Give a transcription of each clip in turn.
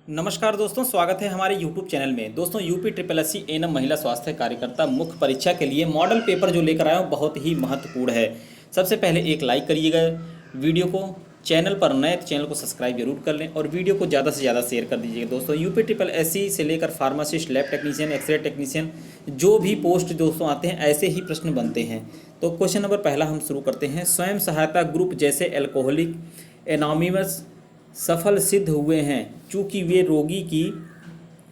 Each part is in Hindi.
नमस्कार दोस्तों, स्वागत है हमारे YouTube चैनल में। दोस्तों UP triple S C ANM महिला स्वास्थ्य कार्यकर्ता मुख्य परीक्षा के लिए मॉडल पेपर जो लेकर आया हूँ बहुत ही महत्वपूर्ण है। सबसे पहले एक लाइक करिएगा वीडियो को, चैनल पर नए तो चैनल को सब्सक्राइब जरूर कर लें और वीडियो को ज़्यादा से ज़्यादा शेयर कर दीजिएगा। दोस्तों यूपी ट्रिपल एस सी से लेकर pharmacist, lab technician, x ray technician जो भी पोस्ट दोस्तों आते हैं ऐसे ही प्रश्न बनते हैं। तो क्वेश्चन नंबर पहला हम शुरू करते हैं। स्वयं सहायता ग्रुप जैसे एल्कोहलिक एनोनिमस सफल सिद्ध हुए हैं चूँकि वे रोगी की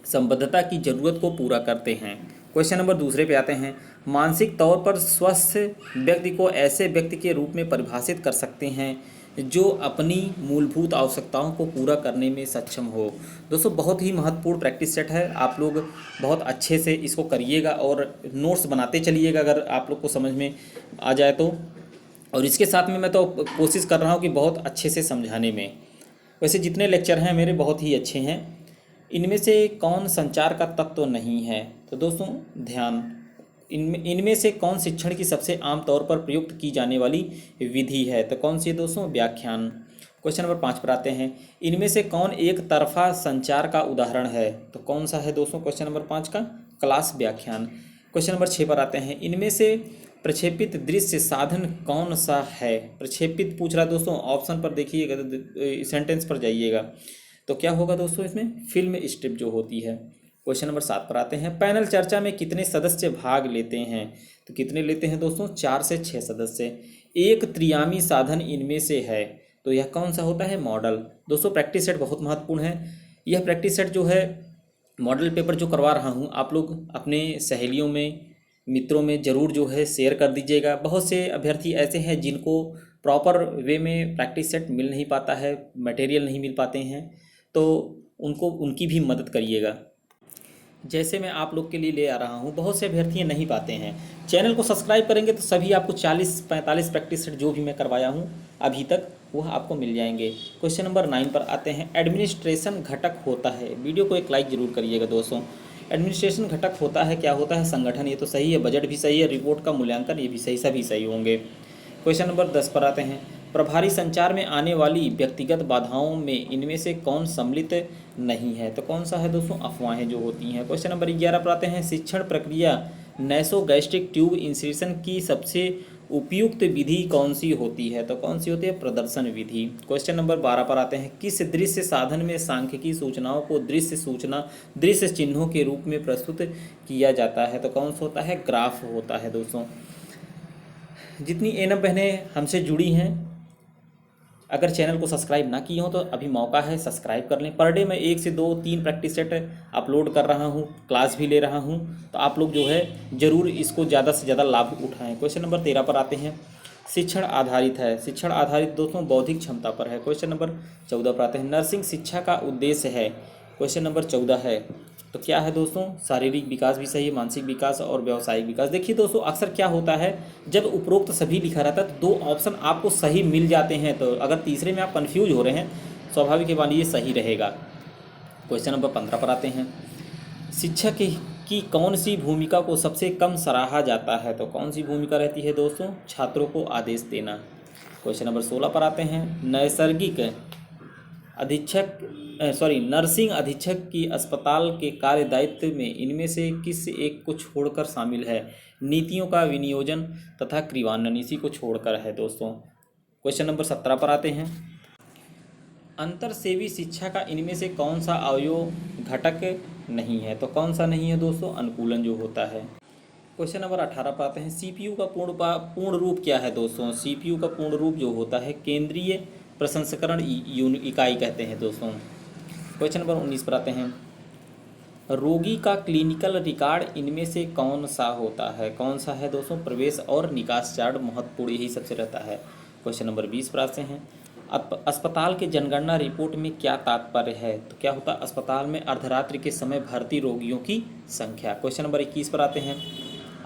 संबद्धता की जरूरत को पूरा करते हैं। क्वेश्चन नंबर दूसरे पे आते हैं। मानसिक तौर पर स्वस्थ व्यक्ति को ऐसे व्यक्ति के रूप में परिभाषित कर सकते हैं जो अपनी मूलभूत आवश्यकताओं को पूरा करने में सक्षम हो। दोस्तों बहुत ही महत्वपूर्ण प्रैक्टिस सेट है, आप लोग बहुत अच्छे से इसको करिएगा और नोट्स बनाते चलिएगा अगर आप लोग को समझ में आ जाए तो। और इसके साथ में मैं तो कोशिश कर रहा हूँ कि बहुत अच्छे से समझाने में। वैसे जितने लेक्चर हैं मेरे बहुत ही अच्छे हैं। इनमें से कौन संचार का तत्व नहीं है? तो दोस्तों ध्यान, इनमें से कौन शिक्षण की सबसे आम तौर पर प्रयुक्त की जाने वाली विधि है? तो कौन सी है दोस्तों? व्याख्यान। क्वेश्चन नंबर 5 पर आते हैं। इनमें से कौन एक तरफा संचार का उदाहरण है? तो कौन सा है दोस्तों क्वेश्चन नंबर 5 का? क्लास व्याख्यान। क्वेश्चन नंबर 6 पर आते हैं। इनमें से प्रक्षेपित दृश्य साधन कौन सा है? प्रक्षेपित पूछ रहा है दोस्तों, ऑप्शन पर देखिएगा, सेंटेंस पर जाइएगा तो क्या होगा दोस्तों इसमें? फिल्म स्ट्रिप जो होती है। क्वेश्चन नंबर 7 पर आते हैं। पैनल चर्चा में कितने सदस्य भाग लेते हैं? तो कितने लेते हैं दोस्तों? 4 से 6 सदस्य। एक त्रियामी साधन इनमें से है तो यह कौन सा होता है? मॉडल। दोस्तों प्रैक्टिस सेट बहुत महत्वपूर्ण है। यह प्रैक्टिस सेट जो है मॉडल पेपर जो करवा रहा हूँ आप लोग अपने सहेलियों में, मित्रों में ज़रूर जो है शेयर कर दीजिएगा। बहुत से अभ्यर्थी ऐसे हैं जिनको प्रॉपर वे में प्रैक्टिस सेट मिल नहीं पाता है, मटेरियल नहीं मिल पाते हैं, तो उनको उनकी भी मदद करिएगा। जैसे मैं आप लोग के लिए ले आ रहा हूँ, बहुत से अभ्यर्थी नहीं पाते हैं। चैनल को सब्सक्राइब करेंगे तो सभी आपको 40-45 प्रैक्टिस सेट जो भी मैं करवाया हूँ अभी तक वह आपको मिल जाएंगे। क्वेश्चन नंबर 9 पर आते हैं। एडमिनिस्ट्रेशन घटक होता है, वीडियो को एक लाइक जरूर करिएगा दोस्तों। एडमिनिस्ट्रेशन घटक होता है, क्या होता है? संगठन। ये तो सही है। बजट भी सही है, रिपोर्ट का मूल्यांकन, ये भी सही, सभी सही होंगे। क्वेश्चन नंबर 10 पर आते हैं। प्रभारी संचार में आने वाली व्यक्तिगत बाधाओं में इनमें से कौन सम्मिलित नहीं है? तो कौन सा है दोस्तों? अफवाहें जो होती हैं। क्वेश्चन नंबर 11 पर आते हैं। शिक्षण प्रक्रिया नैसोगैस्ट्रिक ट्यूब इंसर्शन की सबसे उपयुक्त विधि कौन सी होती है? तो कौन सी होती है? प्रदर्शन विधि। क्वेश्चन नंबर 12 पर आते हैं। किस दृश्य साधन में सांख्यिकी सूचनाओं को दृश्य सूचना, दृश्य चिन्हों के रूप में प्रस्तुत किया जाता है? तो कौन सा होता है? ग्राफ होता है दोस्तों। जितनी एएनएम बहनें हमसे जुड़ी हैं, अगर चैनल को सब्सक्राइब ना किए हो तो अभी मौका है, सब्सक्राइब कर लें। पर डे मैं 1 से 2-3 प्रैक्टिस सेट अपलोड कर रहा हूँ, क्लास भी ले रहा हूँ, तो आप लोग जो है ज़रूर इसको ज़्यादा से ज़्यादा लाभ उठाएं। क्वेश्चन नंबर 13 पर आते हैं। शिक्षण आधारित है। शिक्षण आधारित दोस्तों बौद्धिक क्षमता पर है। क्वेश्चन नंबर 14 पर आते हैं। नर्सिंग शिक्षा का उद्देश्य है। क्वेश्चन नंबर 14 है तो क्या है दोस्तों? शारीरिक विकास भी सही है, मानसिक विकास और व्यावसायिक विकास। देखिए दोस्तों अक्सर क्या होता है, जब उपरोक्त सभी लिखा रहता है तो 2 ऑप्शन आपको सही मिल जाते हैं, तो अगर तीसरे में आप कंफ्यूज हो रहे हैं, स्वाभाविक है मानिए सही रहेगा। क्वेश्चन नंबर 15 पर आते हैं। शिक्षक की कौन सी भूमिका को सबसे कम सराहा जाता है? तो कौन सी भूमिका रहती है दोस्तों? छात्रों को आदेश देना। क्वेश्चन नंबर 16 पर आते हैं। नर्सिंग अधीक्षक की अस्पताल के कार्य दायित्व में इनमें से किस एक को छोड़कर शामिल है? नीतियों का विनियोजन तथा क्रियान्वयन, इसी को छोड़कर है दोस्तों। क्वेश्चन नंबर 17 पर आते हैं। अंतरसेवी शिक्षा का इनमें से कौन सा अवयव घटक नहीं है? तो कौन सा नहीं है दोस्तों? अनुकूलन जो होता है। क्वेश्चन नंबर 18 पर आते हैं। सीपीयू का पूर्ण रूप क्या है दोस्तों? सीपीयू का पूर्ण रूप जो होता है केंद्रीय प्रसंस्करण इकाई कहते हैं दोस्तों। क्वेश्चन नंबर 19 पर आते हैं। रोगी का क्लिनिकल रिकॉर्ड इनमें से कौन सा होता है? कौन सा है दोस्तों? प्रवेश और निकास चार्ट महत्वपूर्ण यही सबसे रहता है। क्वेश्चन नंबर 20 पर आते हैं। अस्पताल के जनगणना रिपोर्ट में क्या तात्पर्य है? तो क्या होता है? अस्पताल में अर्धरात्रि के समय भर्ती रोगियों की संख्या। क्वेश्चन नंबर 21 पर आते हैं।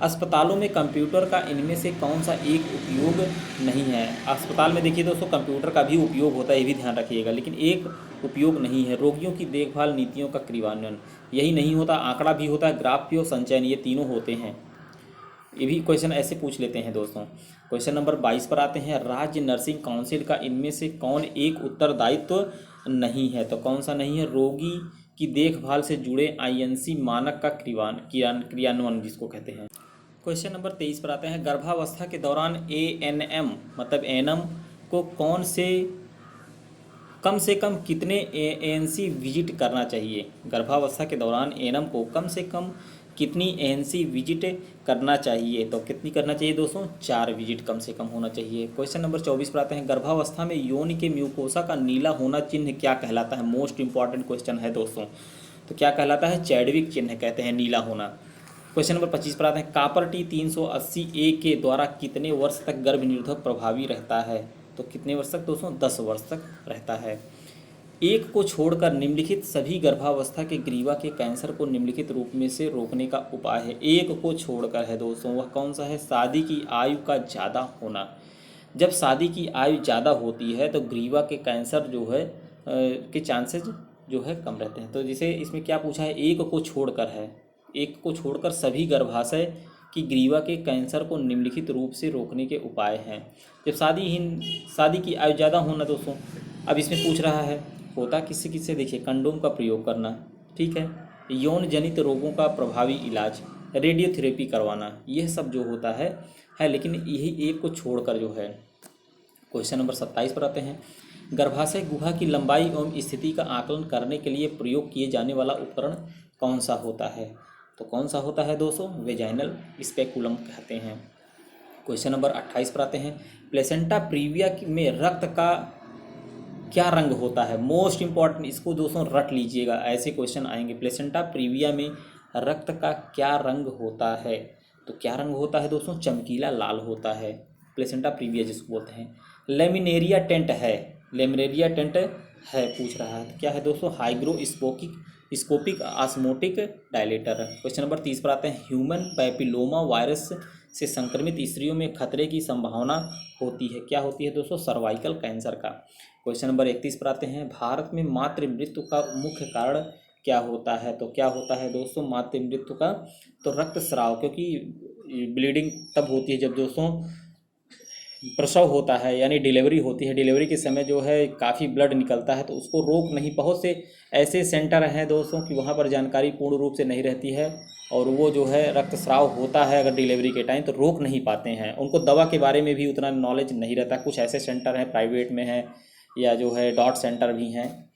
अस्पतालों में कंप्यूटर का इनमें से कौन सा एक उपयोग नहीं है? अस्पताल में देखिए दोस्तों कंप्यूटर का भी उपयोग होता है, ये भी ध्यान रखिएगा, लेकिन एक उपयोग नहीं है। रोगियों की देखभाल नीतियों का क्रियान्वयन, यही नहीं होता। आंकड़ा भी होता है, ग्राफ भी और संचयन, ये तीनों होते हैं। ये भी क्वेश्चन ऐसे पूछ लेते हैं दोस्तों। क्वेश्चन नंबर 22 पर आते हैं। राज्य नर्सिंग काउंसिल का इनमें से कौन एक उत्तरदायित्व नहीं है? तो कौन सा नहीं है? रोगी की देखभाल से जुड़े आईएनसी मानक का क्रियान्वयन जिसको कहते हैं। क्वेश्चन नंबर 23 पर आते हैं, गर्भावस्था के दौरान एएनएम मतलब एएनएम को कम से कम कितने एएनसी विजिट करना चाहिए। गर्भावस्था के दौरान एएनएम को कम से कम कितनी एएनसी विजिट करना चाहिए, तो कितनी करना चाहिए दोस्तों, 4 विजिट कम से कम होना चाहिए। क्वेश्चन नंबर 24 पर आते हैं, गर्भावस्था में योनि के म्यूकोसा का नीला होना चिन्ह क्या कहलाता है। मोस्ट इंपॉर्टेंट क्वेश्चन है दोस्तों, तो क्या कहलाता है, चैडविक चिन्ह कहते हैं नीला होना। क्वेश्चन नंबर 25 पर आते हैं, कॉपर टी 380A के द्वारा कितने वर्ष तक गर्भ निरोधक प्रभावी रहता है, तो कितने वर्ष तक दोस्तों, 10 वर्ष तक रहता है। एक को छोड़कर निम्नलिखित सभी गर्भावस्था के ग्रीवा के कैंसर को निम्नलिखित रूप में से रोकने का उपाय है। एक को छोड़कर है दोस्तों, वह कौन सा है, शादी की आयु का ज़्यादा होना। जब शादी की आयु ज़्यादा होती है तो ग्रीवा के कैंसर जो है के चांसेस जो है कम रहते हैं। तो जैसे इसमें क्या पूछा है, एक को छोड़कर है, एक को छोड़कर सभी गर्भाशय की ग्रीवा के कैंसर को निम्नलिखित रूप से रोकने के उपाय हैं। जब शादी की आयु ज़्यादा होना दोस्तों, अब इसमें पूछ रहा है होता किससे किससे, देखिए कंडोम का प्रयोग करना, ठीक है, यौन जनित रोगों का प्रभावी इलाज, रेडियोथेरेपी करवाना, यह सब जो होता है लेकिन यही एक को छोड़कर जो है। क्वेश्चन नंबर 27 पर आते हैं, गर्भाशय गुहा की लंबाई एवं स्थिति का आकलन करने के लिए प्रयोग किए जाने वाला उपकरण कौन सा होता है, तो कौन सा होता है दोस्तों, वेजाइनल स्पेकुलम कहते हैं। क्वेश्चन नंबर 28 पर आते हैं, प्लेसेंटा प्रीविया में रक्त का क्या रंग होता है। मोस्ट इंपॉर्टेंट, इसको दोस्तों रट लीजिएगा, ऐसे क्वेश्चन आएंगे। प्लेसेंटा प्रीविया में रक्त का क्या रंग होता है, तो क्या रंग होता है दोस्तों, चमकीला लाल होता है, प्लेसेंटा प्रीविया जिसको बोलते हैं। लेमिनेरिया टेंट है, लेमिनेरिया टेंट है पूछ रहा है, क्या है दोस्तों, hygroscopic osmotic dilator. Question number 30 पर आते हैं, ह्यूमन पैपिलोमा वायरस से संक्रमित स्त्रियों में खतरे की संभावना होती है, क्या होती है दोस्तों, सर्वाइकल कैंसर का। क्वेश्चन नंबर 31 पर आते हैं, भारत में मातृ मृत्यु का मुख्य कारण क्या होता है, तो क्या होता है दोस्तों मातृ मृत्यु का, तो रक्तस्राव, क्योंकि ब्लीडिंग तब होती है जब दोस्तों प्रसव होता है यानी डिलीवरी होती है, डिलीवरी के समय जो है काफ़ी ब्लड निकलता है, तो उसको रोक नहीं, बहुत से ऐसे सेंटर हैं दोस्तों कि वहाँ पर जानकारी पूर्ण रूप से नहीं रहती है और वो जो है रक्तस्राव होता है अगर डिलीवरी के टाइम तो रोक नहीं पाते हैं, उनको दवा के बारे में भी उतना नॉलेज नहीं रहता। कुछ ऐसे सेंटर हैं प्राइवेट में हैं या जो है डॉट सेंटर भी हैं।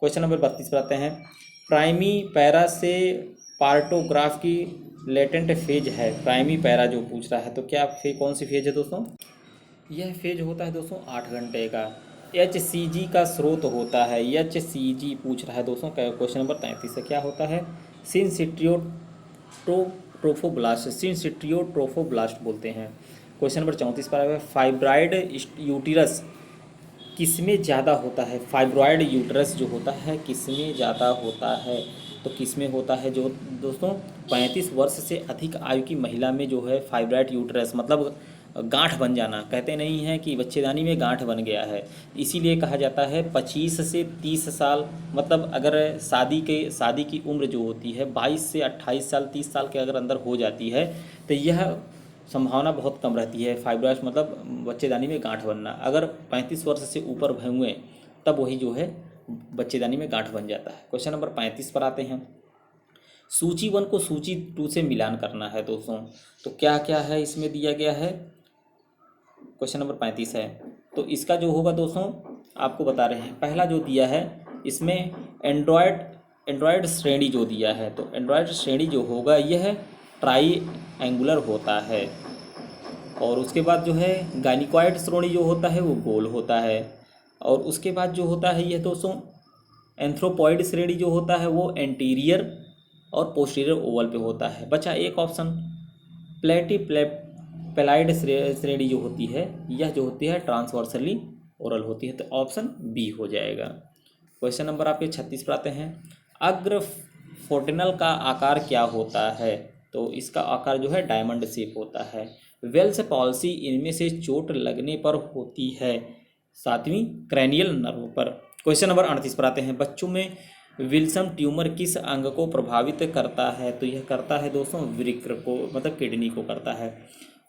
क्वेश्चन नंबर 32 पर आते हैं, प्राइमी पैरा से पार्टोग्राफ की लेटेंट फेज है, प्राइमी पैरा जो पूछ रहा है, तो क्या कौन सी फेज है दोस्तों, यह फेज होता है दोस्तों 8 घंटे का। HCG का स्रोत होता है, HCG पूछ रहा है दोस्तों। क्वेश्चन नंबर 33 से क्या होता है, सिंसिट्रियोट्रोफोब्लास्ट बोलते हैं। क्वेश्चन नंबर 34 पर आया, फाइब्राइड यूटीरस किसमें ज़्यादा होता है, फाइब्रॉयड यूट्रस जो होता है किसमें ज़्यादा होता है, तो किसमें होता है जो दोस्तों 35 वर्ष से अधिक आयु की महिला में जो है फाइब्रॉयड यूट्रस मतलब गांठ बन जाना, कहते नहीं हैं कि बच्चेदानी में गांठ बन गया है, इसीलिए कहा जाता है 25 से 30 साल, मतलब अगर शादी की उम्र जो होती है 22 से 28 साल 30 साल के अगर अंदर हो जाती है तो यह संभावना बहुत कम रहती है, फाइब्रॉयड मतलब बच्चेदानी में गांठ बनना। अगर 35 वर्ष से ऊपर हुए तब वही जो है बच्चेदानी में गांठ बन जाता है। क्वेश्चन नंबर 35 पर आते हैं, सूची 1 को सूची 2 से मिलान करना है दोस्तों, तो क्या क्या है इसमें दिया गया है, क्वेश्चन नंबर 35 है, तो इसका जो होगा दोस्तों आपको बता रहे हैं। पहला जो दिया है इसमें एंड्रॉयड श्रेणी जो दिया है, तो एंड्रॉयड श्रेणी जो होगा यह ट्राई एंगुलर होता है, और उसके बाद जो है गायनिकॉइड श्रेणी जो होता है वो गोल होता है, और उसके बाद जो होता है यह दोस्तों एंथ्रोपॉइड श्रेणी जो होता है वो एंटीरियर और पोस्टीरियर ओवल पे होता है। बचा एक ऑप्शन, प्लेलाइड श्रेणी जो होती है यह जो होती है ट्रांसवर्सली ओरल होती है, तो ऑप्शन बी हो जाएगा। क्वेश्चन नंबर आपके 36 पर आते हैं, अग्र फोर्टिनल का आकार क्या होता है, तो इसका आकार जो है डायमंड शेप होता है। वेल्स पॉलिसी इनमें से चोट लगने पर होती है, 7वीं क्रैनियल नर्व पर। क्वेश्चन नंबर 38 पर आते हैं, बच्चों में विल्सन ट्यूमर किस अंग को प्रभावित करता है, तो यह करता है दोस्तों वृक्क को, मतलब किडनी को करता है।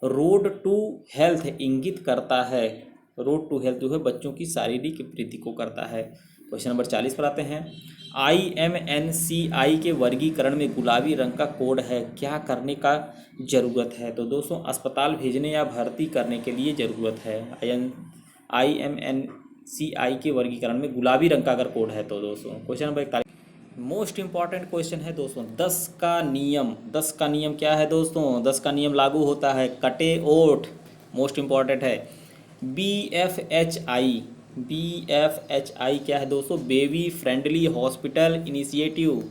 रोड टू हेल्थ इंगित करता है, रोड टू हेल्थ जो है बच्चों की शारीरिक वृद्धि को करता है। क्वेश्चन नंबर 40 पर आते हैं, IMNCI के वर्गीकरण में गुलाबी रंग का कोड है, क्या करने का ज़रूरत है? तो दोस्तों अस्पताल भेजने या भर्ती करने के लिए ज़रूरत है। IMNCI के वर्गीकरण में गुलाबी रंग का अगर कोड है तो दोस्तों। Question number 41 most important question है दोस्तों। 10 का नियम क्या है दोस्तों? 10 का नियम लागू होता है कटे ओठ, मोस्ट इंपॉर्टेंट है। BFHI क्या है दोस्तों? Baby friendly hospital initiative.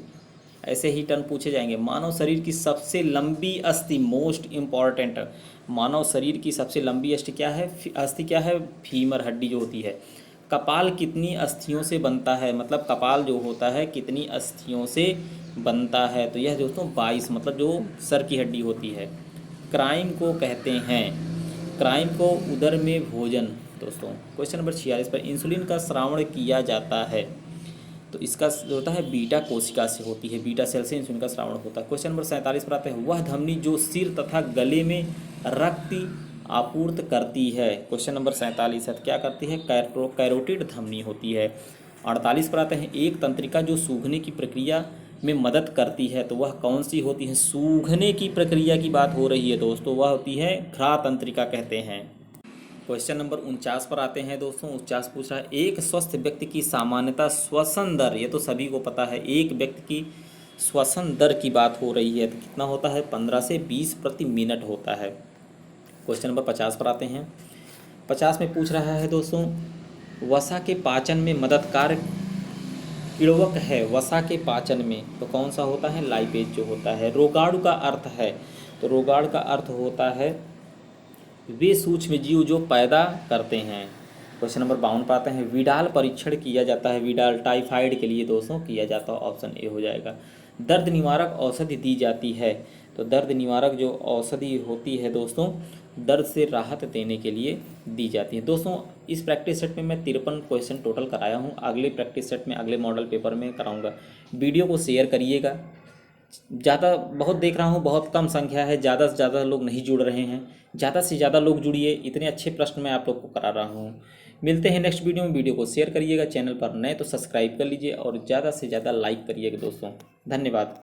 ऐसे ही टर्म पूछे जाएंगे। मानव शरीर की सबसे लंबी अस्थि, मोस्ट इम्पॉर्टेंट। मानव शरीर की सबसे लंबी अस्थि क्या है? अस्थि क्या है? फीमर हड्डी जो होती है। कपाल कितनी अस्थियों से बनता है? मतलब कपाल जो होता है कितनी अस्थियों से बनता है? तो यह दोस्तों 22, मतलब जो सर की हड्डी होती है। क्राइम को कहते हैं, क्राइम को उदर में भोजन। दोस्तों क्वेश्चन नंबर 46 पर इंसुलिन का श्रावण किया जाता है, तो इसका जो होता है बीटा कोशिका से होती है, बीटा सेल से इंसुलिन का श्रावण होता है। क्वेश्चन नंबर 47 पर आते हैं, वह धमनी जो सिर तथा गले में रक्त आपूर्त करती है। क्वेश्चन नंबर 47 है, क्या करती है? कैरोटिड धमनी होती है। 48 पर आते हैं, एक तंत्रिका जो सूखने की प्रक्रिया में मदद करती है, तो वह कौन सी होती है? सूखने की प्रक्रिया की बात हो रही है दोस्तों, वह होती है घ्रा तंत्रिका कहते हैं। क्वेश्चन नंबर 49 पर आते हैं दोस्तों। 49 पूछ रहा है, एक स्वस्थ व्यक्ति की सामान्यता श्वसन दर, ये तो सभी को पता है, एक व्यक्ति की श्वसन दर की बात हो रही है, तो कितना होता है? 15 से 20 प्रति मिनट होता है। क्वेश्चन नंबर 50 पर आते हैं। 50 में पूछ रहा है दोस्तों, वसा के पाचन में मददगार किण्वक है, वसा के पाचन में, तो कौन सा होता है? लाइपेज जो होता है। रोगाणु का अर्थ है, तो रोगाणु का अर्थ होता है वे सूक्ष्म जीव जो पैदा करते हैं। क्वेश्चन नंबर 52 पर आते हैं, विडाल परीक्षण किया जाता है, विडाल टाइफाइड के लिए दोस्तों किया जाता है, ऑप्शन ए हो जाएगा। दर्द निवारक औषधि दी जाती है, तो दर्द निवारक जो औषधि होती है दोस्तों, दर्द से राहत देने के लिए दी जाती है। दोस्तों इस प्रैक्टिस सेट में मैं 53 क्वेश्चन टोटल कराया हूँ, अगले प्रैक्टिस सेट में अगले मॉडल पेपर में कराऊंगा। वीडियो को शेयर करिएगा, ज़्यादा बहुत देख रहा हूँ बहुत कम संख्या है, ज़्यादा से ज़्यादा लोग नहीं जुड़ रहे हैं, ज़्यादा से ज़्यादा लोग जुड़िए, इतने अच्छे प्रश्न मैं आप लोग को करा रहा हूँ। मिलते हैं नेक्स्ट वीडियो में, वीडियो को शेयर करिएगा, चैनल पर नए तो सब्सक्राइब कर लीजिए और ज़्यादा से ज़्यादा लाइक करिएगा दोस्तों। धन्यवाद।